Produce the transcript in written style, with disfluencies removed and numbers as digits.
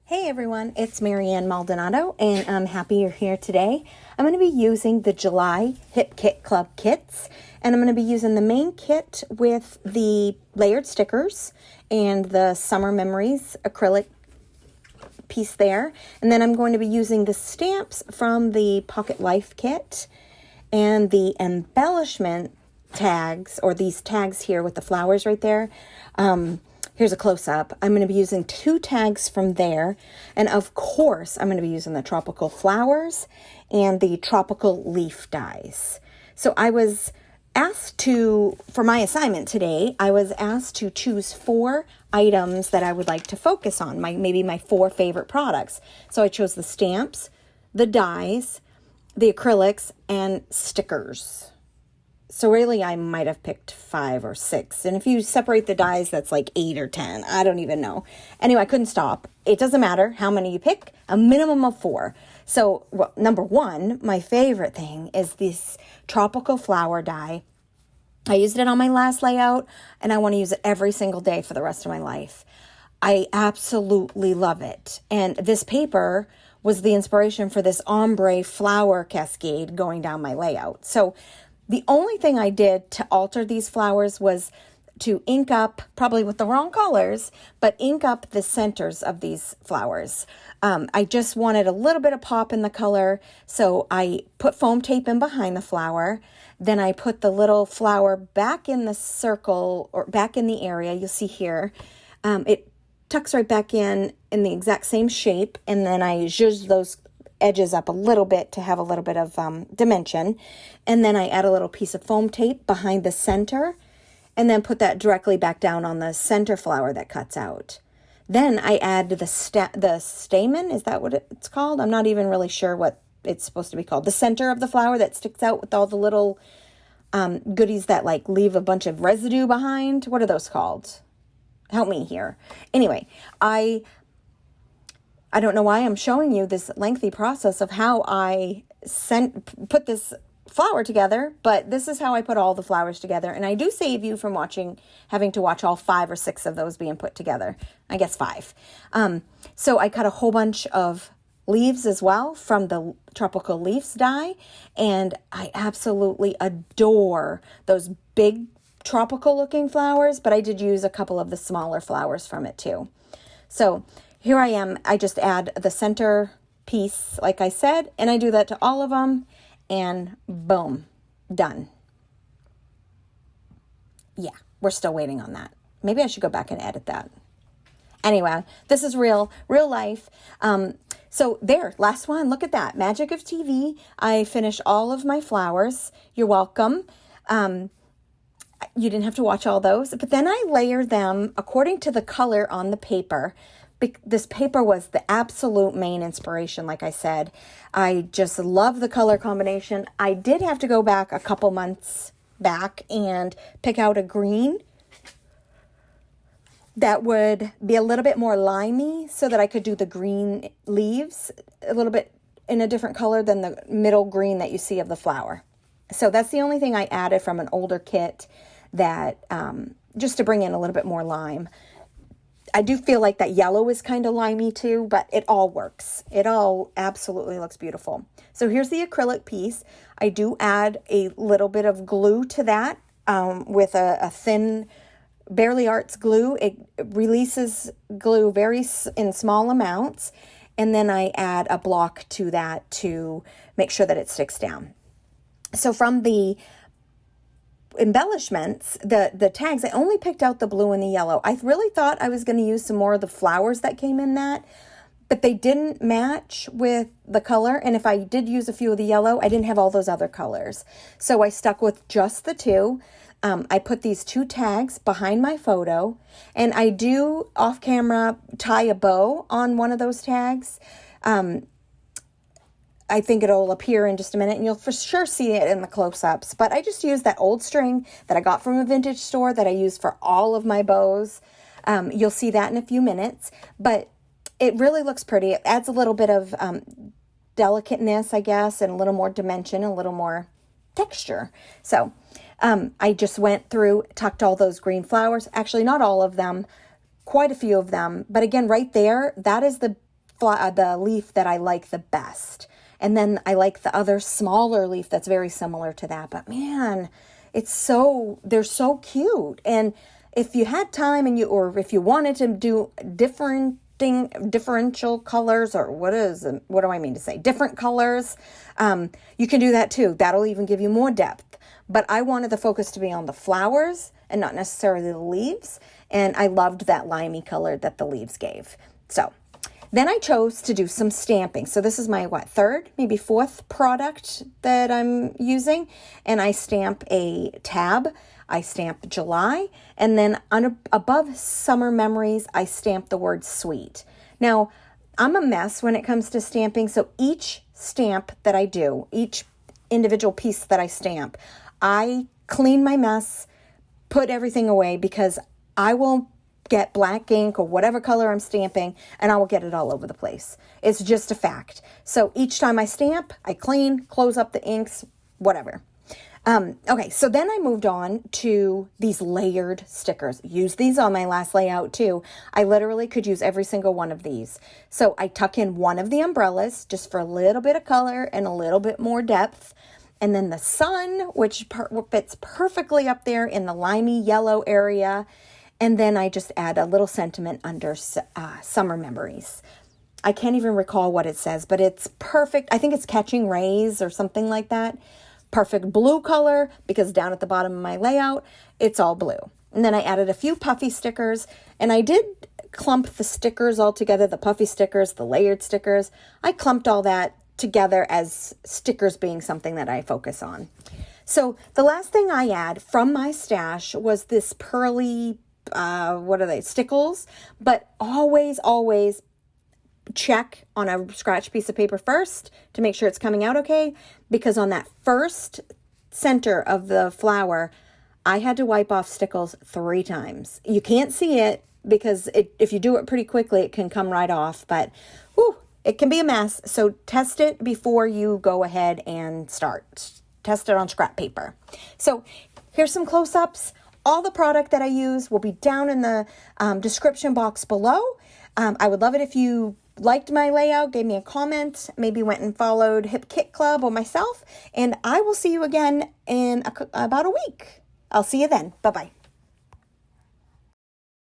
Hey everyone, it's Maldonado, and I'm happy you're here today. I'm going to be using the July Hip Kit Club kits, and I'm going to be using the main kit with the layered stickers and the Summer Memories acrylic piece there. And then I'm going to be using the stamps from the Pocket Life kit and the embellishment tags, or these tags here with the flowers right there. Here's a close-up. I'm going to be using 2 tags from there. And of course, I'm going to be using the tropical flowers and the tropical leaf dies. So I was asked to, for my assignment today, I was asked to choose 4 items that I would like to focus on, maybe my 4 favorite products. So I chose the stamps, the dies, the acrylics, and stickers. So really, I might have picked 5 or 6. And if you separate the dies, that's like 8 or 10. I don't even know. Anyway, I couldn't stop. It doesn't matter how many you pick, a minimum of 4. So number 1, my favorite thing is this tropical flower die. I used it on my last layout, and I want to use it every single day for the rest of my life. I absolutely love it. And this paper was the inspiration for this ombre flower cascade going down my layout. So the only thing I did to alter these flowers was to ink up, probably with the wrong colors, but ink up the centers of these flowers. I just wanted a little bit of pop in the color, so I put foam tape in behind the flower. Then I put the little flower back in the circle, or back in the area. You'll see here. It tucks right back in the exact same shape, and then I zhuzh those edges up a little bit to have a little bit of dimension. And then I add a little piece of foam tape behind the center and then put that directly back down on the center flower that cuts out. Then I add the stamen, is that what it's called? I'm not even really sure what it's supposed to be called. The center of the flower that sticks out with all the little goodies that like leave a bunch of residue behind. What are those called? Help me here. Anyway, I don't know why I'm showing you this lengthy process of how I put this flower together, but this is how I put all the flowers together. And I do save you from having to watch all 5 or 6 of those being put together. I guess 5. So I cut a whole bunch of leaves as well from the tropical leaves die. And I absolutely adore those big tropical looking flowers, but I did use a couple of the smaller flowers from it too. So here I am. I just add the center piece, like I said, and I do that to all of them, and boom, done. Yeah, we're still waiting on that. Maybe I should go back and edit that. Anyway, this is real life. So there, last one. Look at that. Magic of TV. I finished all of my flowers. You're welcome. You didn't have to watch all those, but then I layer them according to the color on the paper. This paper was the absolute main inspiration, like I said. I just love the color combination. I did have to go back a couple months back and pick out a green that would be a little bit more limey so that I could do the green leaves a little bit in a different color than the middle green that you see of the flower. So that's the only thing I added from an older kit, that just to bring in a little bit more lime. I do feel like that yellow is kind of limey too, but it all works. It all absolutely looks beautiful. So here's the acrylic piece. I do add a little bit of glue to that with a thin Barely Arts glue. It releases glue in small amounts, and then I add a block to that to make sure that it sticks down. So from the embellishments, the tags, I only picked out the blue and the yellow. I really thought I was going to use some more of the flowers that came in that, but they didn't match with the color. And if I did use a few of the yellow, I didn't have all those other colors. So I stuck with just the 2. I put these 2 tags behind my photo, and I do off camera tie a bow on one of those tags. I think it'll appear in just a minute, and you'll for sure see it in the close-ups. But I just used that old string that I got from a vintage store that I use for all of my bows. You'll see that in a few minutes. But it really looks pretty. It adds a little bit of delicateness, I guess, and a little more dimension, a little more texture. So I just went through, tucked all those green flowers. Actually, not all of them, quite a few of them. But again, right there, that is the the leaf that I like the best. And then I like the other smaller leaf that's very similar to that. But man, they're so cute. And if you had time or if you wanted to do differential colors, or what do I mean to say? Different colors, you can do that too. That'll even give you more depth. But I wanted the focus to be on the flowers and not necessarily the leaves. And I loved that limey color that the leaves gave. So then I chose to do some stamping. So this is my, third, maybe fourth product that I'm using. And I stamp a tab. I stamp July. And then above Summer Memories, I stamp the word sweet. Now, I'm a mess when it comes to stamping. So each stamp that I do, each individual piece that I stamp, I clean my mess, put everything away, because I will get black ink or whatever color I'm stamping, and I will get it all over the place. It's just a fact. So each time I stamp, I clean, close up the inks, whatever. Okay, so then I moved on to these layered stickers. Use these on my last layout too. I literally could use every single one of these. So I tuck in one of the umbrellas just for a little bit of color and a little bit more depth. And then the sun, which fits perfectly up there in the limey yellow area. And then I just add a little sentiment under Summer Memories. I can't even recall what it says, but it's perfect. I think it's Catching Rays or something like that. Perfect blue color, because down at the bottom of my layout, it's all blue. And then I added a few puffy stickers, and I did clump the stickers all together, the puffy stickers, the layered stickers. I clumped all that together as stickers being something that I focus on. So the last thing I add from my stash was this pearly, stickles, but always check on a scratch piece of paper first to make sure it's coming out okay, because on that first center of the flower, I had to wipe off stickles 3 times. You can't see it because if you do it pretty quickly, it can come right off, but it can be a mess. So test it before you go ahead and start. Test it on scrap paper. So here's some close-ups. All the product that I use will be down in the description box below. I would love it if you liked my layout, gave me a comment, maybe went and followed Hip Kit Club or myself, and I will see you again in about a week. I'll see you then. Bye-bye.